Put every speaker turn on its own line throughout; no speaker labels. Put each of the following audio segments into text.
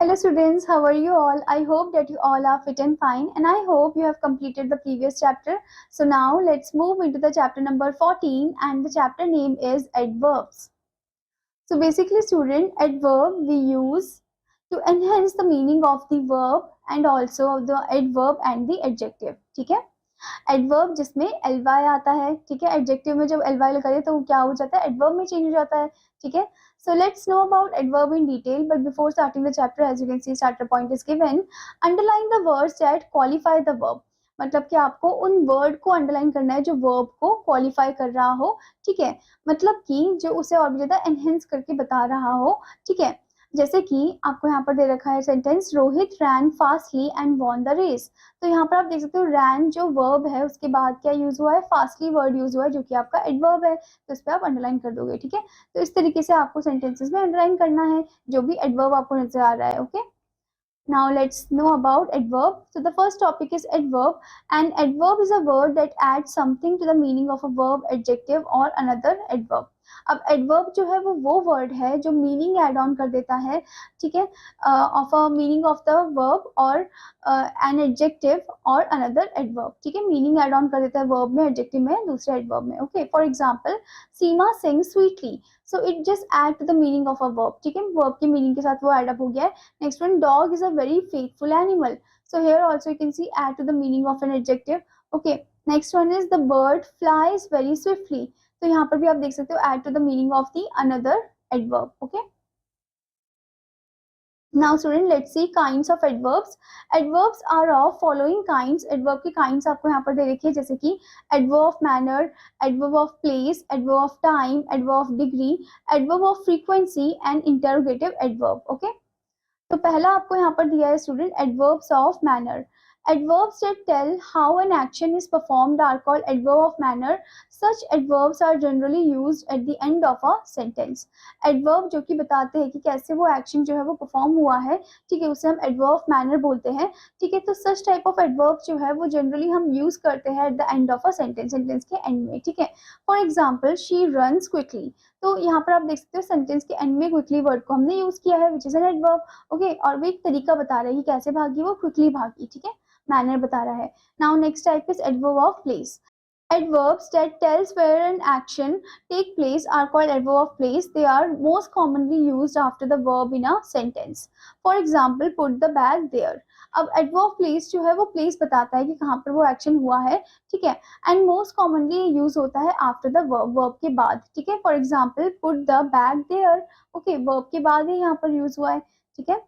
Hello students, how are you all? I hope that you all are fit and fine and I hope you have completed the previous chapter. So now let's move into the chapter number 14 and the chapter name is adverbs. So basically student, adverb we use to enhance the meaning of the verb and also of the adverb and the adjective. ठीक है? Adverb जिसमें एलवाई आता है, ठीक है, adjective में जब एलवाई लगाइए तो वो क्या हो जाता है, एडवर्ब में चेंज हो जाता है, ठीक है. So let's know about adverb in detail, but before starting the chapter, as you can see, starter point is given. Underline the words that qualify the verb. मतलब कि आपको उन वर्ड को अंडरलाइन करना है जो वर्ब को क्वालिफाई कर रहा हो, ठीक है, मतलब कि जो उसे और भी ज्यादा एनहेंस करके बता रहा हो, ठीक है. जैसे कि आपको यहाँ पर दे रखा है sentence, Rohit ran fastly and won the race. तो यहाँ पर आप देख सकते हो रैन जो वर्ब है उसके बाद क्या यूज हुआ है, फास्टली वर्ड यूज हुआ है जो कि आपका एडवर्ब है, तो इस पर आप अंडरलाइन कर दोगे, ठीक है. तो इस तरीके से आपको सेंटेंसेस में अंडरलाइन करना है जो भी एडवर्ब आपको नजर आ रहा है. Okay, now let's know about adverb. So the first topic is adverb, and adverb is a word that adds something to the meaning of a verb, adjective or another adverb. अब adverb जो है वो word है जो meaning add on कर देता है, ठीक है, of a meaning of the verb और एन एडजेक्टिव और अनदर एडवर्ब, ठीक है, मीनिंग एड ऑन कर देता है वर्ब में, एडजेक्टिव में, दूसरे एडवर्ब में. Okay, for example Seema sing sweetly, so it just add to the meaning of a verb, ठीक है, वर्ब के मीनिंग के साथ वो एड अप हो गया है. Next one, dog is a very faithful animal. So here also you can see add to the meaning of an adjective. Okay. Next one is the bird flies very swiftly. तो यहाँ पर भी आप देख सकते हो add to the meaning of the another adverb. Okay. Now student, let's see kinds of adverbs. Adverbs are of following kinds. Adverb के kinds आपको यहाँ पर दे रखे हैं, जैसे कि adverb of manner, adverb of place, adverb of time, adverb of degree, adverb of frequency and interrogative adverb. Okay. तो पहला आपको यहाँ पर दिया है student adverbs of manner. Adverbs that tell how an action is performed are called adverb of manner. Such adverbs are generally used at the end of a sentence. Adverb जो कि बताते हैं कि कैसे वो एक्शन जो है वो परफॉर्म हुआ है, ठीक है, उसे हम adverb of manner बोलते हैं, ठीक है. तो such type of adverb जो है वो जनरली हम यूज करते हैं at the end of a sentence, sentence के एंड में, ठीक है. For example she runs quickly. तो यहाँ पर आप देख सकते हो सेंटेंस के एंड में क्विकली वर्ड को हमने यूज किया है which is an adverb. Okay, और वो एक तरीका बता रहा है कि कैसे भागी, वो क्विकली भागी, ठीक है, मैनर बता रहा है. Now next type is adverb of place. Adverbs that tells where an action take place are called adverb of place. They are most commonly used after the verb in a sentence. For example, put the bag there. अब adverb of place जो है वो place बताता है कि कहाँ पर वो action हुआ है, ठीक है, and most commonly use होता है after the verb, verb के बाद, ठीक है. For example, put the bag there. Okay, verb के बाद ही यहाँ पर use हुआ है, ठीक है.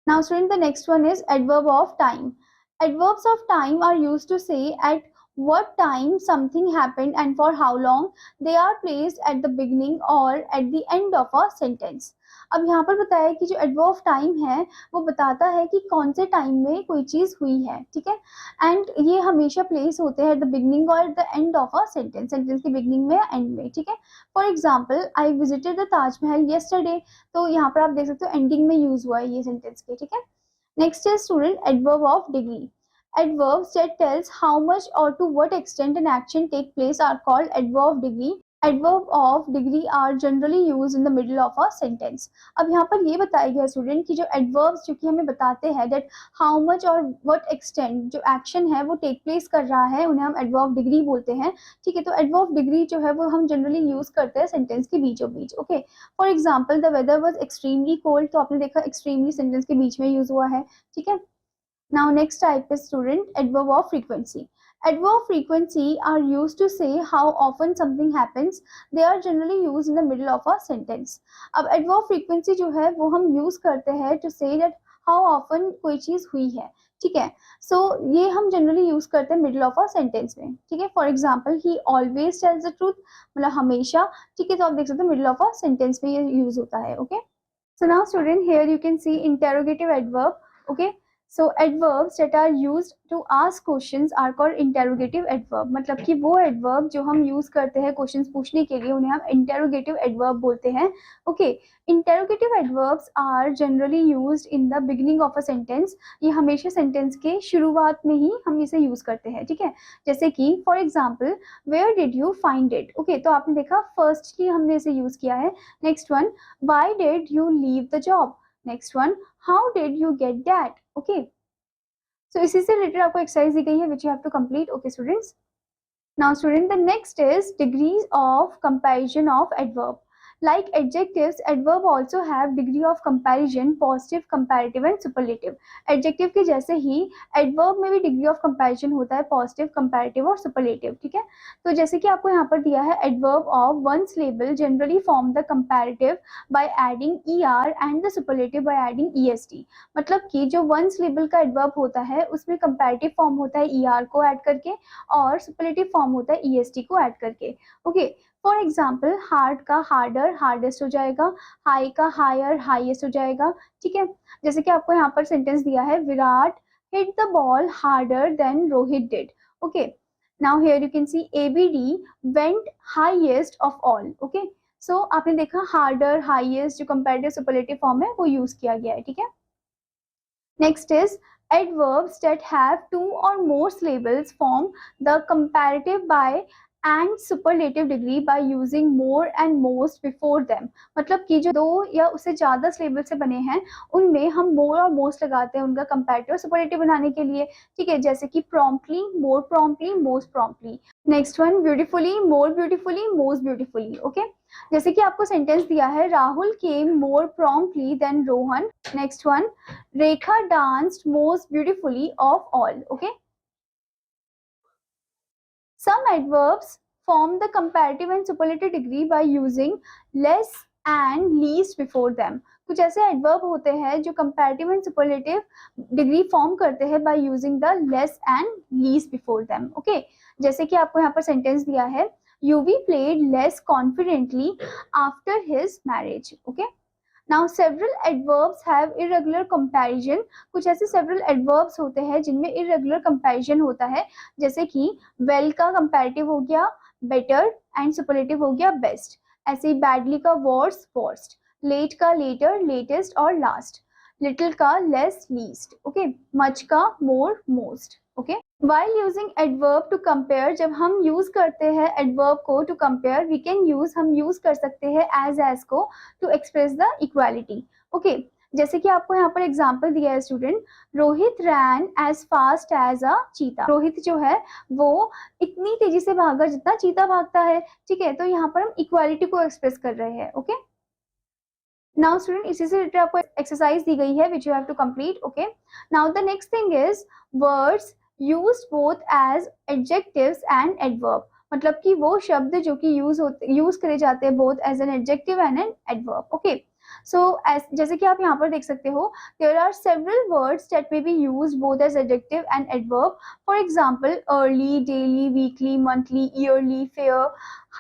Now student, the next one is adverb of time. Adverbs of time are used to say at what time something happened and for how long. They are placed at the beginning or at the end of a sentence. अब यहाँ पर बताया है कि जो adverb of time है वो बताता है कि कौन से टाइम में कोई चीज हुई है, ठीक है, एंड ये हमेशा प्लेस होते हैं एट द बिगनिंग और at the end of a sentence, sentence के बिगनिंग में या एंड में, ठीक है. For example I visited the Taj Mahal yesterday. तो यहाँ पर आप देख सकते हो एंडिंग में यूज हुआ है ये सेंटेंस के, ठीक है. Next is student adverb of degree. Adverbs that tells how much or to what extent an action take place are called adverb of degree. Adverb of degree are generally used in the middle of a sentence. अब यहाँ पर ये बताया गया student कि जो adverbs जो कि हमें बताते हैं that how much और what extent जो action है वो take place कर रहा है, उन्हें हम adverb of degree बोलते हैं, ठीक है. तो adverb of degree जो है वो हम generally use करते हैं sentence के बीचों बीच. Okay, for example the weather was extremely cold. तो आपने देखा एक्सट्रीमली सेंटेंस के बीच में यूज हुआ है, ठीक है. Now next type is student adverb of frequency. Adverb of frequency are used to say how often something happens. They are generally used in the middle of a sentence. अब adverb of frequency जो है वो हम use करते हैं to say that how often कोई चीज हुई है, ठीक है. So ये हम generally use करते हैं middle of a sentence में, ठीक है. For example, he always tells the truth, मतलब हमेशा, ठीक है. तो आप देख सकते हो middle of a sentence में ये use होता है. Okay. So now student, here you can see interrogative adverb. Okay. So adverbs that are used to ask questions are called interrogative adverb. मतलब कि वो adverb जो हम use करते हैं questions पूछने के लिए उन्हें हम interrogative adverb बोलते हैं. Okay, interrogative adverbs are generally used in the beginning of a sentence. ये हमेशा sentence के शुरुआत में ही हम इसे use करते हैं, ठीक है. जैसे कि for example, where did you find it? Okay, तो आपने देखा firstly हमने इसे use किया है. Next one, why did you leave the job? Next one, how did you get that, okay. So इसी से रिलेटेड आपको एक्सरसाइज दी गई है which you have to complete, okay students. Now student, the next is degrees of comparison of adverb. Like adjectives, adverb also have degree of comparison, positive, comparative and superlative. Adjective के जैसे ही adverb में भी degree of comparison होता है, positive, comparative और superlative, ठीक है। तो जैसे कि आपको यहाँ पर दिया है adverb of one syllable generally form the comparative by adding er and the superlative by adding est. मतलब कि जो one syllable का adverb होता है उसमें comparative form होता है er को add करके और सुपरलेटिव फॉर्म होता है est को ऐड करके, ओके। फॉर एग्जाम्पल हार्ड का हार्डर हार्डेस्ट हो जाएगा, हाई का हायर हाईएस्ट हो जाएगा, ठीक है। जैसे कि आपको यहाँ पर सेंटेंस दिया है Virat hit the ball harder than Rohit did, okay. Now here you can see ABD went highest of all, okay. So आपने देखा हार्डर हाईएस्ट जो कंपैरेटिव सुपरलेटिव फॉर्म है वो यूज किया गया है, ठीक है। Next is adverbs that have two or more syllables form the comparative by and superlative degree by using more and most before them. मतलब कि जो दो या उससे ज्यादा syllable से बने हैं उनमें हम more और most लगाते हैं उनका comparative और superlative बनाने के लिए, ठीक है। जैसे कि promptly, more promptly, most promptly. Next one beautifully, more beautifully, most beautifully, okay. जैसे कि आपको सेंटेंस दिया है Rahul came more promptly than Rohan. Next one Rekha danced most beautifully of all, okay. Some adverbs form the comparative and superlative degree by using less and least before them. कुछ ऐसे adverb होते हैं जो comparative and superlative degree form करते हैं by using the less and least before them, okay. जैसे कि आपको यहाँ पर सेंटेंस दिया है UV played less confidently after his marriage, okay. Now several adverbs have irregular comparison. कुछ ऐसे several adverbs होते हैं जिनमें irregular comparison होता है, जैसे कि well का comparative हो गया better and superlative हो गया best. ऐसे ही badly का worse worst, late का later latest और last, little का less least, okay, much का more most, okay. While using adverb to compare, जब हम यूज करते हैं adverb को to compare, we can use हम यूज कर सकते हैं as को to express the equality, okay. जैसे कि आपको यहाँ पर एग्जाम्पल दिया है student Rohit ran as fast as a cheetah. Rohit जो है वो इतनी तेजी से भागा जितना चीता भागता है, ठीक है। तो यहाँ पर हम इक्वालिटी को एक्सप्रेस कर रहे हैं, ओके। नाउ स्टूडेंट इसी से रिलेटेड आपको एक्सरसाइज दी गई है which you have to complete, okay. Now the next thing is words used both as adjectives and adverb. मतलब कि वो शब्द जो कि यूज करे जाते हैं both as an adjective and an adverb, okay. So जैसे कि आप यहाँ पर देख सकते हो there are several words that may be used both as adjective and adverb. For example early, daily, weekly, monthly, yearly, fair,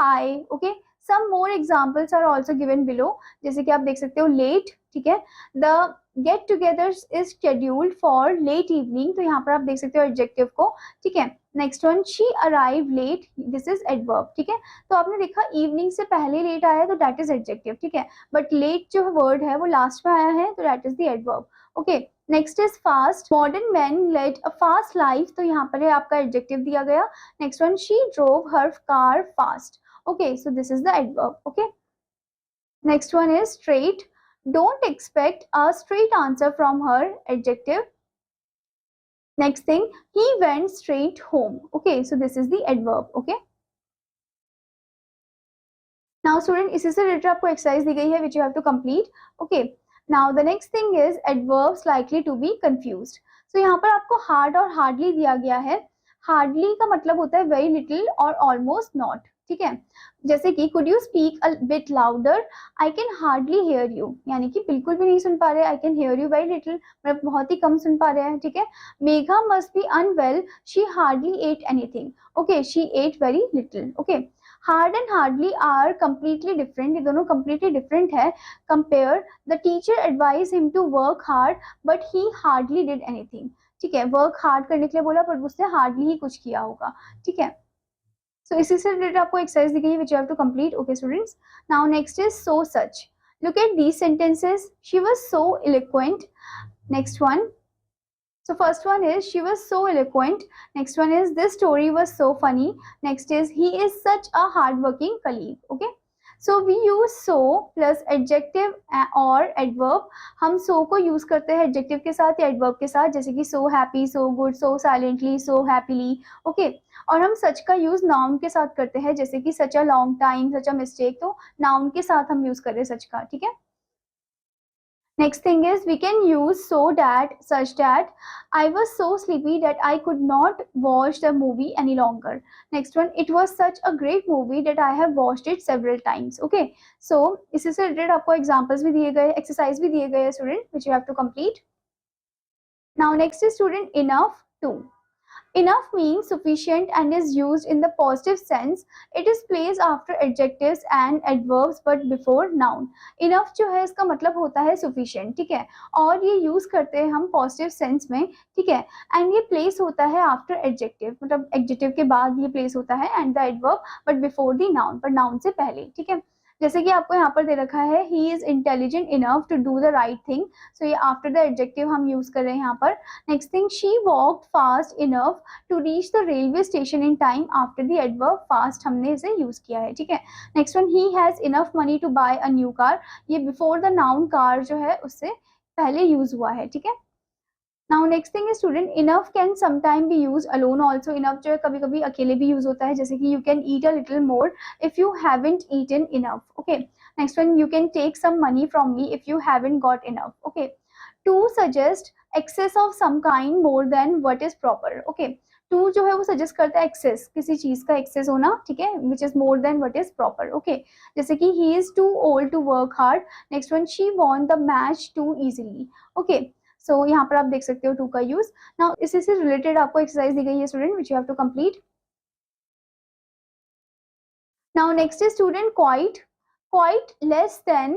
high, okay. Some more examples are also given below. जैसे कि आप देख सकते हो late, ठीक है। The get together is scheduled for late evening, तो यहाँ पर आप देख सकते हो एडजेक्टिव को, ठीक है। Next one she arrived late, this is adverb, ठीक है। तो आपने देखा इवनिंग से पहले लेट आया है तो दैट इज एडजेक्टिव, ठीक है। बट लेट जो वर्ड है वो लास्ट में आया है तो that is the adverb, okay. Next is fast, modern man led a fast life, तो यहाँ पर है आपका एडजेक्टिव दिया गया। Next one she drove her car fast, okay, so this is the adverb, okay. Next one is straight, don't expect a straight answer from her, adjective. Next thing, he went straight home, okay, so this is the adverb, okay. Now student इसी से related आपको exercise दी गई है which you have to complete, okay. Now the next thing is adverbs likely to be confused. So यहाँ पर आपको hard और hardly दिया गया है। hardly का मतलब होता है very little और almost not, ठीक है। जैसे कि could you speak a bit louder, I can hardly hear you, यानी कि बिल्कुल भी नहीं सुन पा रहे, I can hear you very little, मतलब बहुत ही कम सुन पा रहे हैं, ठीक है। Megha must be unwell, she hardly ate anything, okay, she ate very little, okay. Hard and hardly are completely different, ये दोनों completely different है। Compare, the teacher advised him to work hard but he hardly did anything, ठीक है। work hard करने के लिए बोला पर उसने hardly ही कुछ किया होगा, ठीक है। So इसी से रिलेटेड आपको एक्सरसाइज दी गई है which you have to complete, okay students. Now next is so such. Look at these sentences. She was so eloquent. Next one. So first one is she was so eloquent. Next one is this story was so funny. Next is he is such a hardworking colleague. Okay. So we use so plus adjective और adverb. हम so को use करते हैं adjective के साथ या adverb के साथ, जैसे कि सो हैप्पी, सो गुड, सो साइलेंटली, सो हैप्पीली, ओके। और हम सच का यूज नाउन के साथ करते हैं, जैसे कि such a long time, such a mistake, तो नाउन के साथ हम यूज कर रहे हैं सच का, ठीक है। Next thing is we can use so that, such that. I was so sleepy that I could not watch the movie any longer. Next one, it was such a great movie that I have watched it several times. Okay, so इससे से related आपको examples भी दिए गए, exercise भी दिए गए हैं student, which you have to complete. Now next is student enough to. Enough means sufficient and is used in the positive sense. It is placed after adjectives and adverbs but before noun. Enough जो है इसका मतलब होता है sufficient, ठीक है, और ये यूज करते हैं हम positive sense में, ठीक है। एंड ये प्लेस होता है आफ्टर एडजेक्टिव, मतलब एडजेक्टिव के बाद ये प्लेस होता है, and the adverb but before the noun, पर नाउन से पहले, ठीक है। जैसे कि आपको यहाँ पर दे रखा है he is intelligent enough to do the right thing, so ये आफ्टर द एडजेक्टिव हम यूज कर रहे हैं यहाँ पर। Next thing, she walked fast enough to reach the railway station in time, after the adverb fast हमने इसे use किया है, ठीक है। Next one, he has enough money to buy a new car, ये बिफोर द नाउन कार जो है उससे पहले यूज हुआ है, ठीक है। Now next thing student, enough can sometime be use alone also. Enough जो है कभी कभी अकेले भी यूज होता है, जैसे कि you can eat a little more if you haven't eaten enough, okay. Next one, you can take some money from me if you haven't got enough, okay. To suggest excess of some kind more than what is proper, okay. To जो है वो suggest करता है access, किसी चीज का access होना, ठीक है, which is more than what is proper, okay. जैसे कि he is too old to work hard. Next one, she won the match too easily, okay. So यहाँ पर आप देख सकते हो टू का यूज। नाउ इसी से रिलेटेड आपको एक्सरसाइज दी गई है student, which you have to complete. Now next is student quite. Quite less than,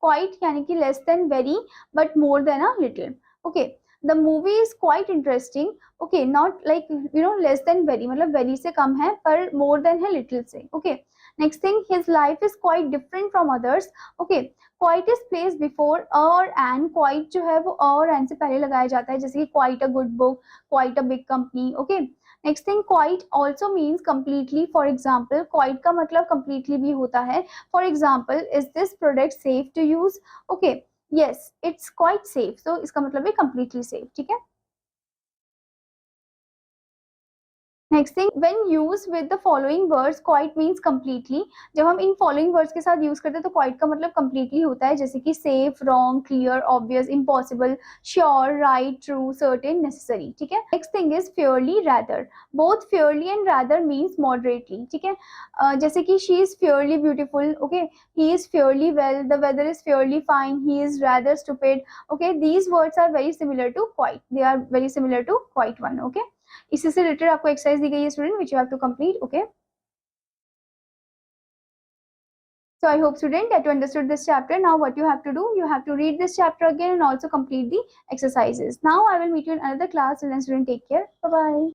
quite यानी कि less than very but more than a little, okay. The movie is quite interesting, okay, not like you know less than very, मतलब very से कम है, पर more than है little से, ओके। Next thing, his life is quite different from others, okay. Quite is place before और and, quite जो है वो और एंड से पहले लगाया जाता है, जैसे कि quite a good book, quite a big company, okay. Next thing, quite also means completely, for example quite का मतलब कम्प्लीटली भी होता है। For example, is this product safe to use, okay, yes it's quite safe, तो इसका मतलब है completely safe, ठीक है। Next thing, when use with the following words, quite means completely. जब हम इन फॉलोइंग वर्ड्स के साथ यूज करते हैं तो क्वाइट का मतलब कम्प्लीटली होता है, जैसे कि safe, wrong, clear, obvious, impossible, sure, right, true, certain, necessary, ठीक है। Next thing is fairly, rather. Both fairly and rather means moderately, ठीक है। जैसे कि she is fairly beautiful, okay, he is fairly well, the weather is fairly fine, he is rather stupid, okay. These words are very similar to quite, they are very similar to quite one, okay. इसी से related आपको exercise दी गई है student, which you have to complete, okay. So I hope student that you understood this chapter. Now what you have to do, you have to read this chapter again and also complete the exercises. Now I will meet you in another class. Till then student, take care. Bye bye.